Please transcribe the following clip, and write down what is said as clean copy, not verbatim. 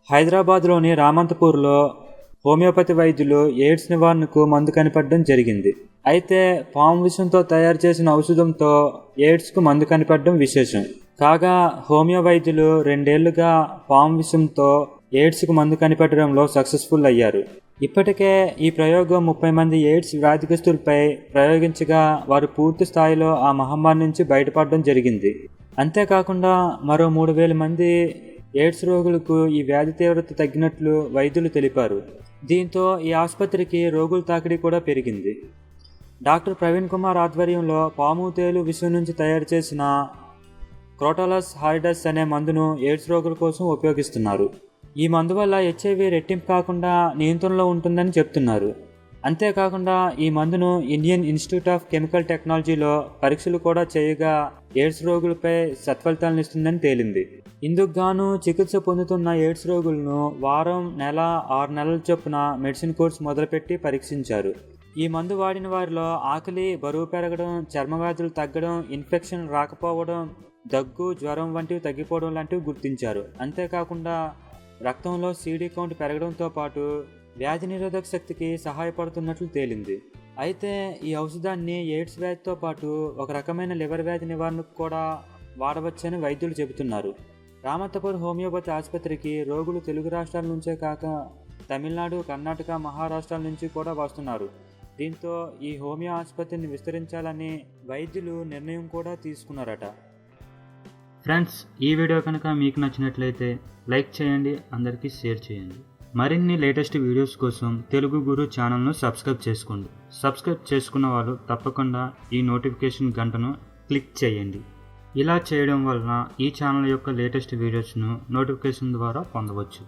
హైదరాబాద్లోని రామంతపూర్లో హోమియోపతి వైద్యులు ఎయిడ్స్ నివారణకు మందు కనిపెట్టడం జరిగింది. అయితే పాము విషంతో తయారు చేసిన ఔషధంతో ఎయిడ్స్కు మందు కనిపెట్టడం విశేషం. కాగా హోమియో వైద్యులు 2 ఏళ్లుగా పాము విషంతో ఎయిడ్స్కు మందు కనిపెట్టడంలో సక్సెస్ఫుల్ అయ్యారు. ఇప్పటికే ఈ ప్రయోగం 30 మంది ఎయిడ్స్ వ్యాధిగ్రస్తులపై ప్రయోగించగా వారు పూర్తి స్థాయిలో ఆ మహమ్మారి నుంచి బయటపడడం జరిగింది. అంతేకాకుండా మరో 3,000 మంది ఎయిడ్స్ రోగులకు ఈ వ్యాధి తీవ్రత తగ్గినట్లు వైద్యులు తెలిపారు. దీంతో ఈ ఆసుపత్రికి రోగుల తాకిడి కూడా పెరిగింది. డాక్టర్ ప్రవీణ్ కుమార్ ఆధ్వర్యంలో పాము తేలు విషం నుంచి తయారు చేసిన క్రోటాలస్ హారిడస్ అనే మందును ఎయిడ్స్ రోగుల కోసం ఉపయోగిస్తున్నారు. ఈ మందు వల్ల హెచ్ఐవి రెట్టింపు కాకుండా నియంత్రణలో ఉంటుందని చెప్తున్నారు. అంతేకాకుండా ఈ మందును ఇండియన్ ఇన్స్టిట్యూట్ ఆఫ్ కెమికల్ టెక్నాలజీలో పరీక్షలు కూడా చేయగా ఎయిడ్స్ రోగులపై సత్ఫలితాలను ఇస్తుందని తేలింది. ఇందుకు గాను చికిత్స పొందుతున్న ఎయిడ్స్ రోగులను వారం, నెల, 6 నెలల చొప్పున మెడిసిన్ కోర్సు మొదలుపెట్టి పరీక్షించారు. ఈ మందు వాడిన వారిలో ఆకలి, బరువు పెరగడం, చర్మ వ్యాధులు తగ్గడం, ఇన్ఫెక్షన్ రాకపోవడం, దగ్గు, జ్వరం వంటివి తగ్గిపోవడం లాంటివి గుర్తించారు. అంతేకాకుండా రక్తంలో CD కౌంట్ పెరగడంతో పాటు వ్యాధి నిరోధక శక్తికి సహాయపడుతున్నట్లు తేలింది. అయితే ఈ ఔషధాన్ని ఎయిడ్స్ వ్యాధితో పాటు ఒక రకమైన లివర్ వ్యాధి నివారణకు కూడా వాడవచ్చని వైద్యులు చెబుతున్నారు. రామంతపూర్ హోమియోపతి ఆసుపత్రికి రోగులు తెలుగు రాష్ట్రాల నుంచే కాక తమిళనాడు, కర్ణాటక, మహారాష్ట్రాల నుంచి కూడా వస్తున్నారు. దీంతో ఈ హోమియో ఆసుపత్రిని విస్తరించాలని వైద్యులు నిర్ణయం కూడా తీసుకున్నారట. ఫ్రెండ్స్, ఈ వీడియో కనుక మీకు నచ్చినట్లయితే లైక్ చేయండి, అందరికీ షేర్ చేయండి. మరిన్ని లేటెస్ట్ వీడియోస్ కోసం తెలుగు గురు ఛానల్ను సబ్స్క్రైబ్ చేసుకోండి. సబ్స్క్రైబ్ చేసుకున్న వాళ్ళు తప్పకుండా ఈ నోటిఫికేషన్ గంటను క్లిక్ చేయండి. ఇలా చేయడం వలన ఈ ఛానల్ యొక్క లేటెస్ట్ వీడియోస్ను నోటిఫికేషన్ ద్వారా పొందవచ్చు.